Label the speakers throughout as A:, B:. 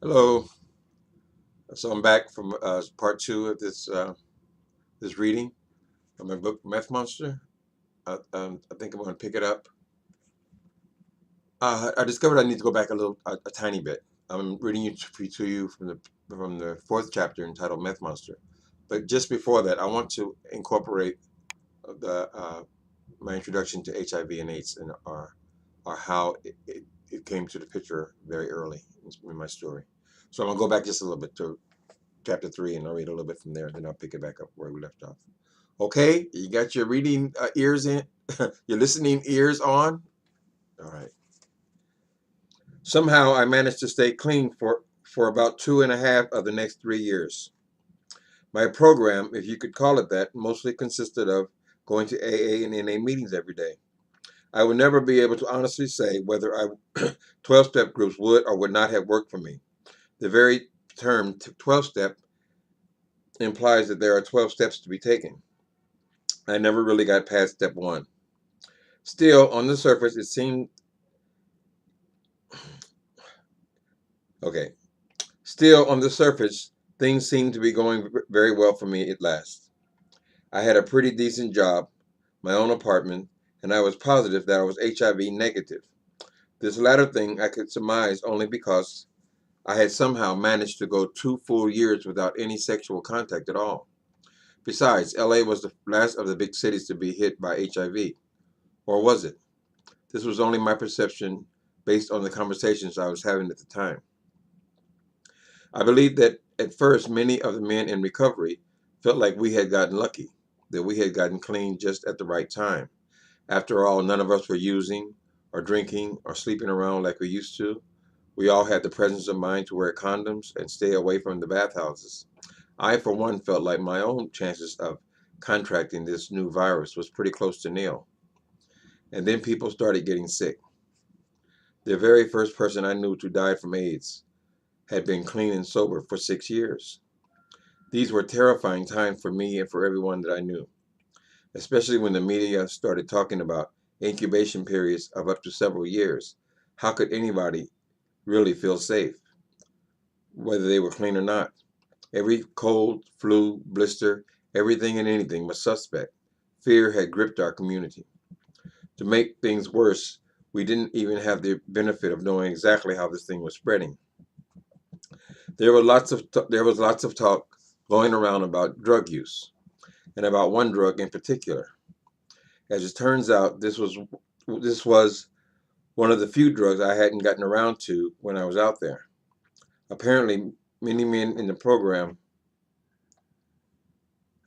A: Hello. So I'm back from part two of this reading from my book Meth Monster. I think I'm going to pick it up. I discovered I need to go back a tiny bit. I'm reading to you from the fourth chapter entitled Meth Monster. But just before that, I want to incorporate the my introduction to HIV and AIDS and or how it came to the picture very early in my story. So I'm gonna go back just a little bit to chapter three, and I'll read a little bit from there, and then I'll pick it back up where we left off. Okay, you got your reading ears in, your listening ears on. All right. Somehow I managed to stay clean for about 2.5 of the next 3 years. My program, if you could call it that, mostly consisted of going to AA and NA meetings every day. I would never be able to honestly say whether 12-step groups would or would not have worked for me. The very term 12-step implies that there are 12 steps to be taken. I never really got past step one. Still, on the surface, it seemed okay. Still, on the surface, things seemed to be going very well for me at last. I had a pretty decent job, my own apartment, and I was positive that I was HIV negative. This latter thing I could surmise only because I had somehow managed to go 2 full years without any sexual contact at all. Besides, LA was the last of the big cities to be hit by HIV. Or was it? This was only my perception based on the conversations I was having at the time. I believe that at first many of the men in recovery felt like we had gotten lucky, that we had gotten clean just at the right time. After all, none of us were using or drinking or sleeping around like we used to. We all had the presence of mind to wear condoms and stay away from the bathhouses. I, for one, felt like my own chances of contracting this new virus was pretty close to nil. And then people started getting sick. The very first person I knew to die from AIDS had been clean and sober for 6 years. These were terrifying times for me and for everyone that I knew, especially when the media started talking about incubation periods of up to several years. How could anybody really feel safe, whether they were clean or not? Every cold, flu, blister, everything and anything was suspect. Fear had gripped our community. To make things worse, we didn't even have the benefit of knowing exactly how this thing was spreading. There was lots of talk going around about drug use and about one drug in particular. As it turns out, this was one of the few drugs I hadn't gotten around to when I was out there. Apparently, many men in the program,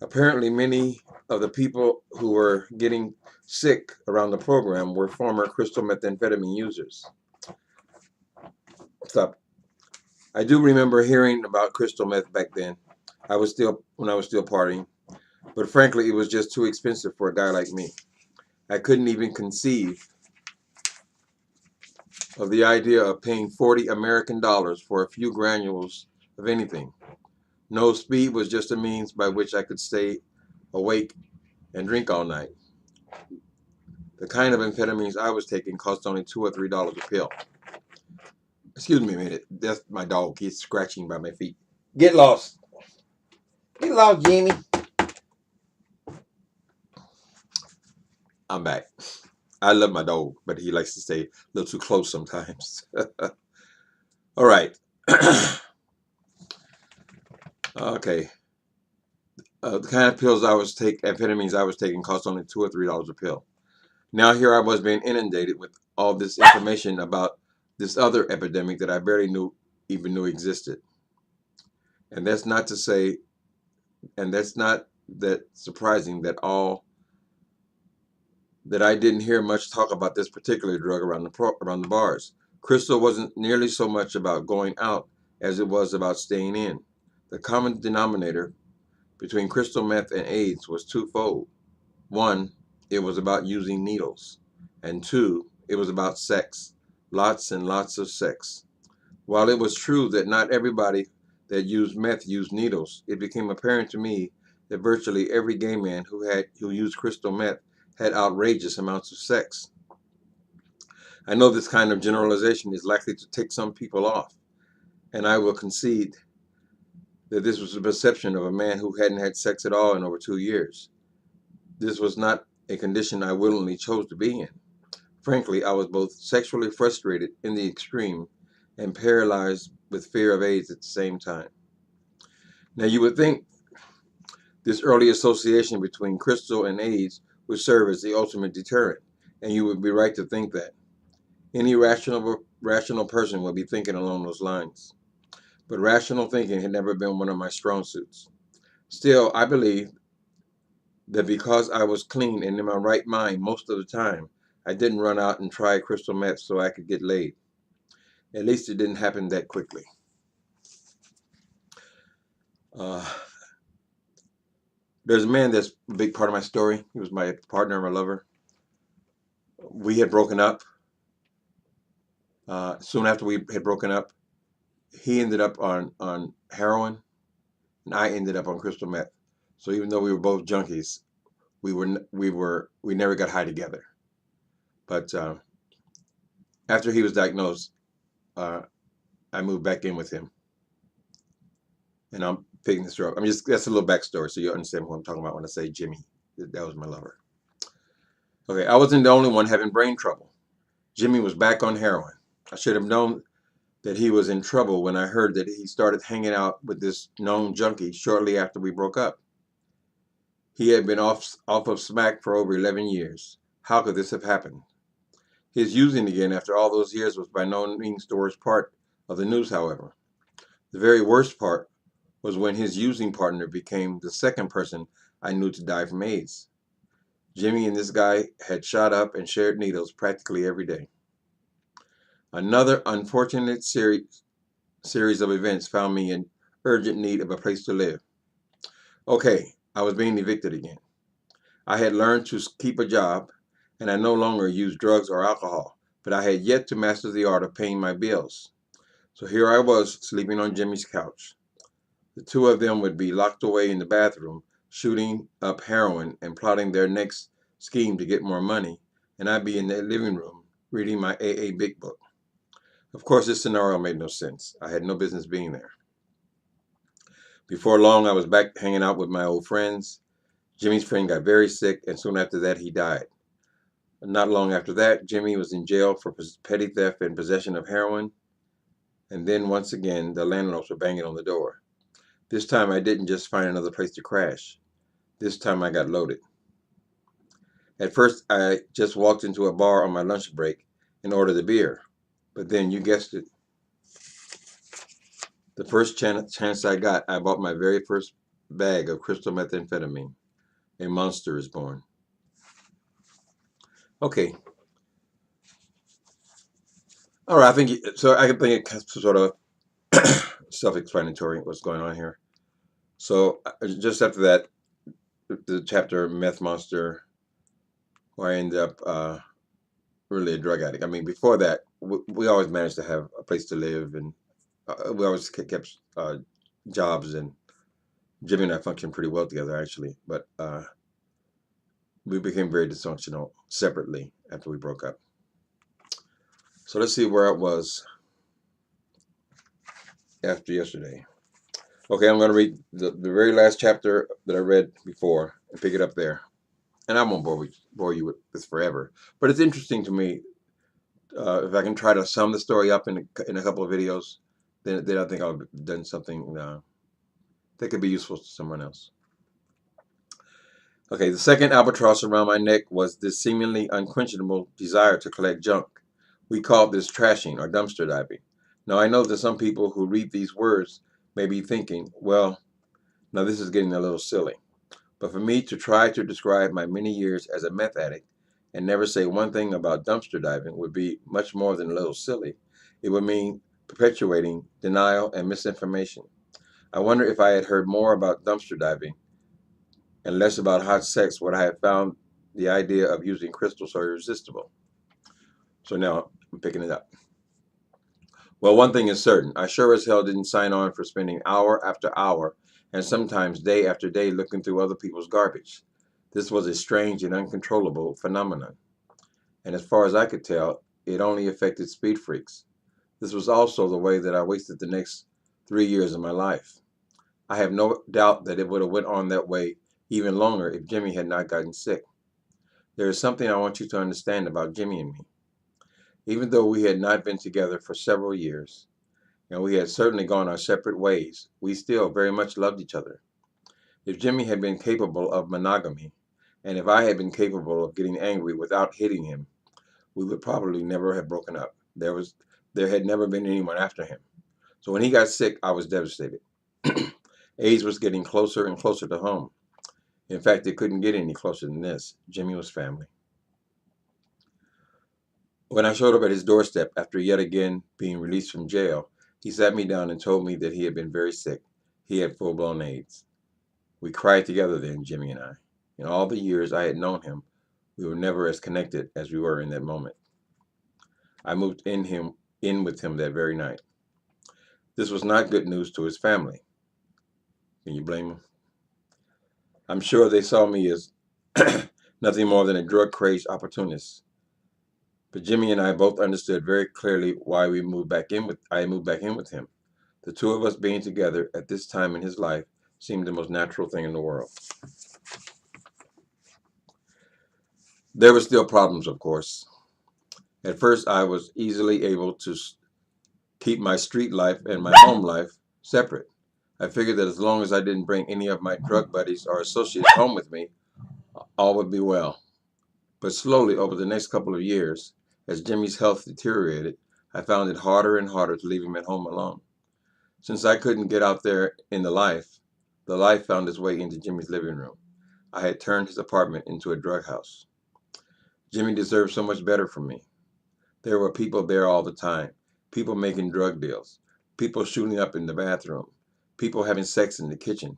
A: apparently many of the people who were getting sick around the program were former crystal methamphetamine users. Stop. I do remember hearing about crystal meth back then. When I was still partying, but frankly, it was just too expensive for a guy like me. I couldn't even conceive of the idea of paying 40 American dollars for a few granules of anything. No, speed was just a means by which I could stay awake and drink all night. The kind of amphetamines I was taking cost only $2 or $3 a pill. Excuse me a minute. That's my dog. He's scratching by my feet. Get lost. Get lost, Jimmy. I'm back. I love my dog, but he likes to stay a little too close sometimes. All right. Okay. The kind of pills amphetamines I was taking, cost only $2 or $3 a pill. Now here I was being inundated with all this information about this other epidemic that I barely even knew existed. And that's not to say, and that's not that surprising that I didn't hear much talk about this particular drug around the bars. Crystal wasn't nearly so much about going out as it was about staying in. The common denominator between crystal meth and AIDS was twofold. One, it was about using needles. And two, it was about sex. Lots and lots of sex. While it was true that not everybody that used meth used needles, it became apparent to me that virtually every gay man who used crystal meth had outrageous amounts of sex. I know this kind of generalization is likely to tick some people off, and I will concede that this was the perception of a man who hadn't had sex at all in over 2 years. This was not a condition I willingly chose to be in. Frankly, I was both sexually frustrated in the extreme and paralyzed with fear of AIDS at the same time. Now, you would think this early association between crystal and AIDS would serve as the ultimate deterrent, and you would be right to think that. Any rational person would be thinking along those lines. But rational thinking had never been one of my strong suits. Still, I believe that because I was clean and in my right mind most of the time, I didn't run out and try crystal meth so I could get laid. At least it didn't happen that quickly. There's a man that's a big part of my story. He was my partner, my lover. We had broken up. Soon after we had broken up, he ended up on heroin, and I ended up on crystal meth. So even though we were both junkies, we never got high together. But after he was diagnosed, I moved back in with him, and I'm picking this up. That's a little backstory, so you understand what I'm talking about when I say Jimmy. That was my lover. Okay, I wasn't the only one having brain trouble. Jimmy was back on heroin. I should have known that he was in trouble when I heard that he started hanging out with this known junkie shortly after we broke up. He had been off of smack for over 11 years. How could this have happened? His using again after all those years was by no means the worst part of the news, however. The very worst part was when his using partner became the second person I knew to die from AIDS. Jimmy and this guy had shot up and shared needles practically every day. Another unfortunate series of events found me in urgent need of a place to live. Okay, I was being evicted again. I had learned to keep a job, and I no longer used drugs or alcohol, but I had yet to master the art of paying my bills. So here I was, sleeping on Jimmy's couch. The two of them would be locked away in the bathroom, shooting up heroin and plotting their next scheme to get more money, and I'd be in their living room reading my AA Big Book. Of course, this scenario made no sense. I had no business being there. Before long, I was back hanging out with my old friends. Jimmy's friend got very sick, and soon after that, he died. Not long after that, Jimmy was in jail for petty theft and possession of heroin. And then once again, the landlords were banging on the door. This time, I didn't just find another place to crash. This time, I got loaded. At first, I just walked into a bar on my lunch break and ordered a beer. But then, you guessed it, the first chance I got, I bought my very first bag of crystal methamphetamine. A monster is born. Okay. All right, I think so. I think it's sort of self-explanatory what's going on here. So just after that, the chapter Meth Monster, where I ended up really a drug addict. I mean, before that, we always managed to have a place to live, and we always kept jobs, and Jimmy and I functioned pretty well together, actually. But we became very dysfunctional separately after we broke up. So let's see where I was after yesterday. Okay, I'm going to read the very last chapter that I read before and pick it up there. And I won't bore you with this forever. But it's interesting to me. If I can try to sum the story up in a couple of videos, then I think I've done something that could be useful to someone else. Okay, the second albatross around my neck was this seemingly unquenchable desire to collect junk. We called this trashing or dumpster diving. Now, I know that some people who read these words may be thinking, well, now this is getting a little silly. But for me to try to describe my many years as a meth addict and never say one thing about dumpster diving would be much more than a little silly. It would mean perpetuating denial and misinformation. I wonder if I had heard more about dumpster diving and less about hot sex, would I have found the idea of using crystal so irresistible? So now I'm picking it up. Well, one thing is certain. I sure as hell didn't sign on for spending hour after hour and sometimes day after day looking through other people's garbage. This was a strange and uncontrollable phenomenon. And as far as I could tell, it only affected speed freaks. This was also the way that I wasted the next 3 years of my life. I have no doubt that it would have went on that way even longer if Jimmy had not gotten sick. There is something I want you to understand about Jimmy and me. Even though we had not been together for several years, and we had certainly gone our separate ways, we still very much loved each other. If Jimmy had been capable of monogamy, and if I had been capable of getting angry without hitting him, we would probably never have broken up. There had never been anyone after him. So when he got sick, I was devastated. AIDS was getting closer and closer to home. In fact, it couldn't get any closer than this. Jimmy was family. When I showed up at his doorstep after yet again being released from jail, he sat me down and told me that he had been very sick. He had full-blown AIDS. We cried together then, Jimmy and I. In all the years I had known him, we were never as connected as we were in that moment. I moved in with him that very night. This was not good news to his family. Can you blame him? I'm sure they saw me as nothing more than a drug-crazed opportunist. But Jimmy and I both understood very clearly why I moved back in with him. The two of us being together at this time in his life seemed the most natural thing in the world. There were still problems, of course. At first, I was easily able to keep my street life and my home life separate. I figured that as long as I didn't bring any of my drug buddies or associates home with me, all would be well. But slowly, over the next couple of years, as Jimmy's health deteriorated, I found it harder and harder to leave him at home alone. Since I couldn't get out there in the life found its way into Jimmy's living room. I had turned his apartment into a drug house. Jimmy deserved so much better from me. There were people there all the time, people making drug deals, people shooting up in the bathroom, people having sex in the kitchen.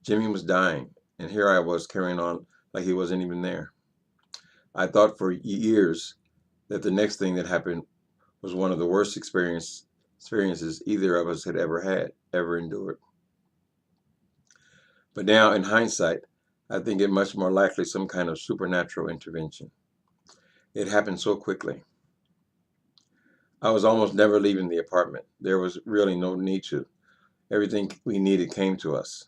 A: Jimmy was dying, and here I was carrying on like he wasn't even there. I thought for years that the next thing that happened was one of the worst experiences either of us had ever endured. But now, in hindsight, I think it much more likely some kind of supernatural intervention. It happened so quickly. I was almost never leaving the apartment. There was really no need to. Everything we needed came to us.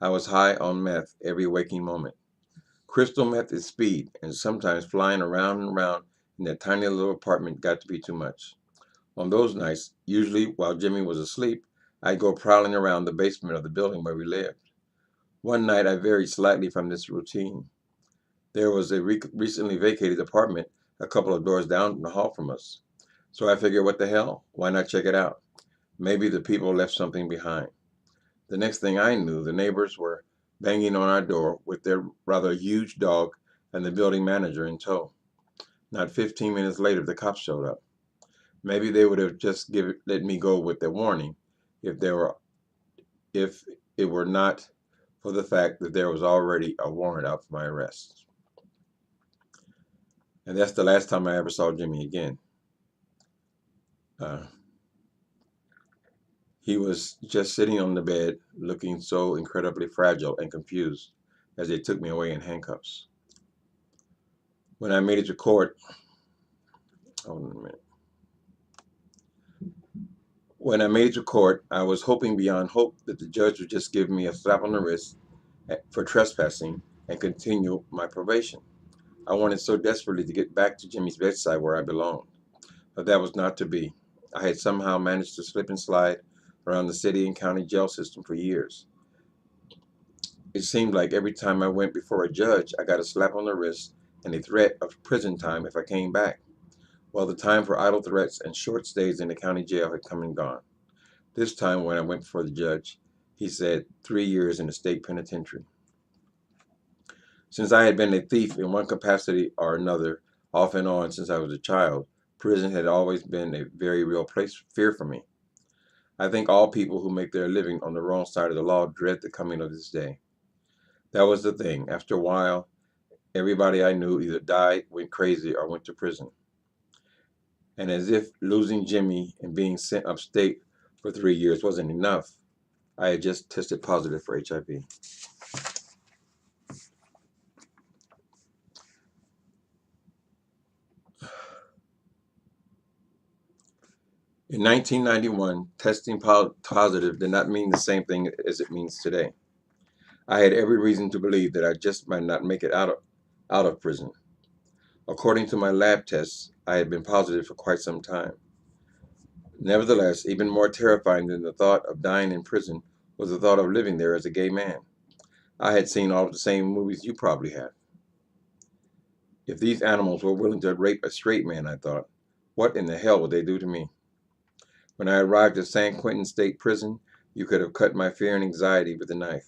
A: I was high on meth every waking moment. Crystal meth is speed, and sometimes flying around and around in that tiny little apartment got to be too much. On those nights, usually while Jimmy was asleep, I'd go prowling around the basement of the building where we lived. One night I varied slightly from this routine. There was a recently vacated apartment a couple of doors down the hall from us. So I figured, what the hell? Why not check it out? Maybe the people left something behind. The next thing I knew, the neighbors were banging on our door with their rather huge dog and the building manager in tow. Not 15 minutes later, the cops showed up. Maybe they would have just let me go with their warning if it were not for the fact that there was already a warrant out for my arrest. And that's the last time I ever saw Jimmy again. Uh, he was just sitting on the bed, looking so incredibly fragile and confused as they took me away in handcuffs. When I made it to court, hold on a minute. When I made it to court, I was hoping beyond hope that the judge would just give me a slap on the wrist for trespassing and continue my probation. I wanted so desperately to get back to Jimmy's bedside where I belonged, but that was not to be. I had somehow managed to slip and slide around the city and county jail system for years. It seemed like every time I went before a judge, I got a slap on the wrist and a threat of prison time if I came back. Well, the time for idle threats and short stays in the county jail had come and gone. This time, when I went before the judge, he said 3 years in the state penitentiary. Since I had been a thief in one capacity or another, off and on since I was a child, prison had always been a very real fear for me. I think all people who make their living on the wrong side of the law dread the coming of this day. That was the thing. After a while, everybody I knew either died, went crazy, or went to prison. And as if losing Jimmy and being sent upstate for 3 years wasn't enough, I had just tested positive for HIV. In 1991, testing positive did not mean the same thing as it means today. I had every reason to believe that I just might not make it out of prison. According to my lab tests, I had been positive for quite some time. Nevertheless, even more terrifying than the thought of dying in prison was the thought of living there as a gay man. I had seen all of the same movies you probably have. If these animals were willing to rape a straight man, I thought, what in the hell would they do to me? When I arrived at San Quentin State Prison, you could have cut my fear and anxiety with a knife.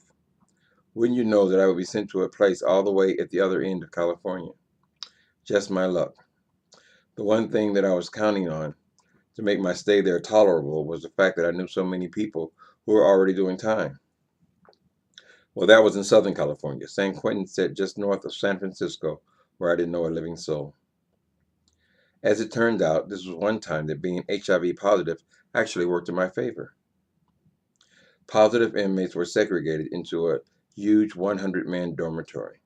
A: Wouldn't you know that I would be sent to a place all the way at the other end of California? Just my luck. The one thing that I was counting on to make my stay there tolerable was the fact that I knew so many people who were already doing time. Well, that was in Southern California. San Quentin sat just north of San Francisco, where I didn't know a living soul. As it turned out, this was one time that being HIV positive actually worked in my favor. Positive inmates were segregated into a huge 100-man dormitory.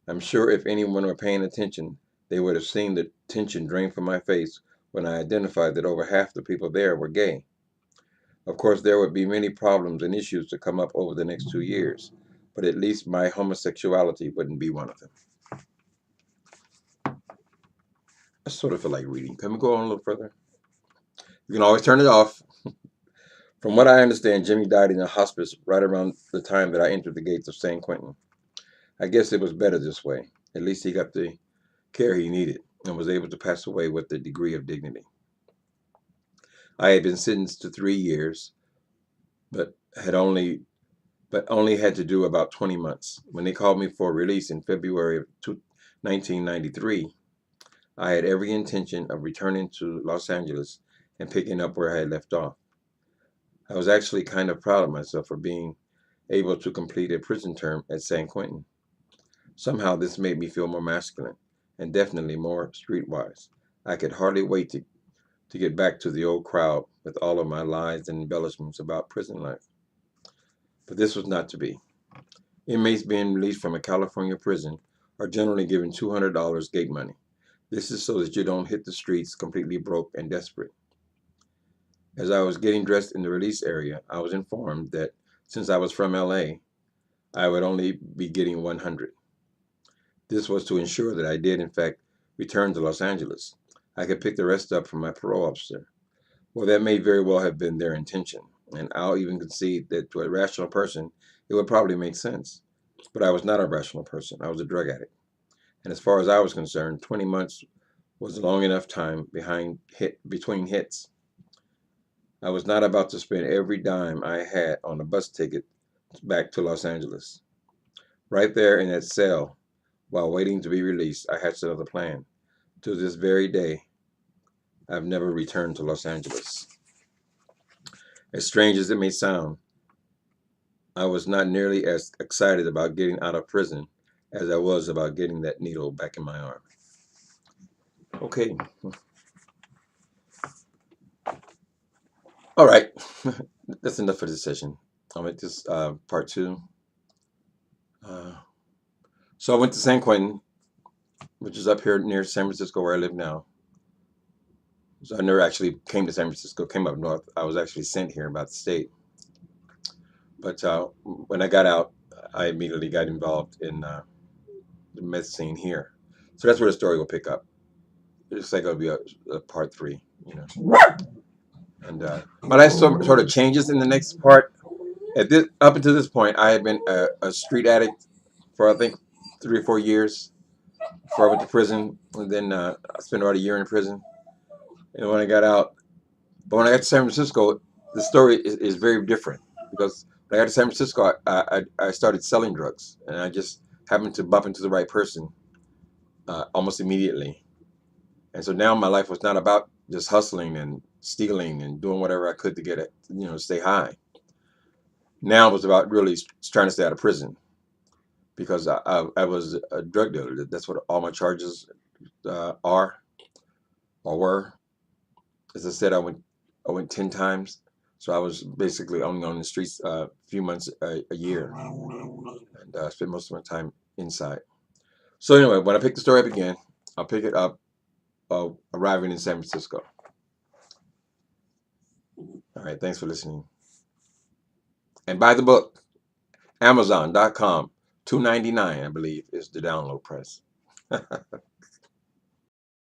A: I'm sure if anyone were paying attention, they would have seen the tension drain from my face when I identified that over half the people there were gay. Of course, there would be many problems and issues to come up over the next 2 years, but at least my homosexuality wouldn't be one of them. I sort of feel like reading. Can we go on a little further? You can always turn it off. From what I understand, Jimmy died in a hospice right around the time that I entered the gates of San Quentin. I guess it was better this way. At least he got the care he needed and was able to pass away with a degree of dignity. I had been sentenced to 3 years, but only had to do about 20 months. When they called me for release in February of 1993, I had every intention of returning to Los Angeles and picking up where I had left off. I was actually kind of proud of myself for being able to complete a prison term at San Quentin. Somehow this made me feel more masculine and definitely more streetwise. I could hardly wait to get back to the old crowd with all of my lies and embellishments about prison life. But this was not to be. Inmates being released from a California prison are generally given $200 gate money. This is so that you don't hit the streets completely broke and desperate. As I was getting dressed in the release area, I was informed that since I was from LA, I would only be getting 100. This was to ensure that I did, in fact, return to Los Angeles. I could pick the rest up from my parole officer. Well, that may very well have been their intention, and I'll even concede that to a rational person, it would probably make sense. But I was not a rational person. I was a drug addict. And as far as I was concerned, 20 months was long enough time between hits. I was not about to spend every dime I had on a bus ticket back to Los Angeles. Right there in that cell, while waiting to be released, I hatched another plan. To this very day, I've never returned to Los Angeles. As strange as it may sound, I was not nearly as excited about getting out of prison as I was about getting that needle back in my arm. Okay. All right. That's enough for this session. I'll make this part two. So I went to San Quentin, which is up here near San Francisco where I live now. So I never actually came to San Francisco, came up north. I was actually sent here by the state. But when I got out, I immediately got involved in the meth scene here. So that's where the story will pick up. It's like it'll be a part three, you know. And my life sort of changes in the next part. Up until this point, I had been a street addict for I think 3 or 4 years before I went to prison, and then I spent about a year in prison. And when I got out, but when I got to San Francisco, the story is very different because when I got to San Francisco, I started selling drugs, and I just happened to bump into the right person almost immediately. And so now my life was not about just hustling and stealing and doing whatever I could to get it, stay high. Now it was about really trying to stay out of prison because I was a drug dealer. That's what all my charges are or were. As I said, I went 10 times. So I was basically only on the streets a few months a year, and spent most of my time inside. So anyway, when I pick the story up again, I'll pick it up arriving in San Francisco. right, thanks for listening. And buy the book, Amazon.com, $2.99, I believe, is the download price.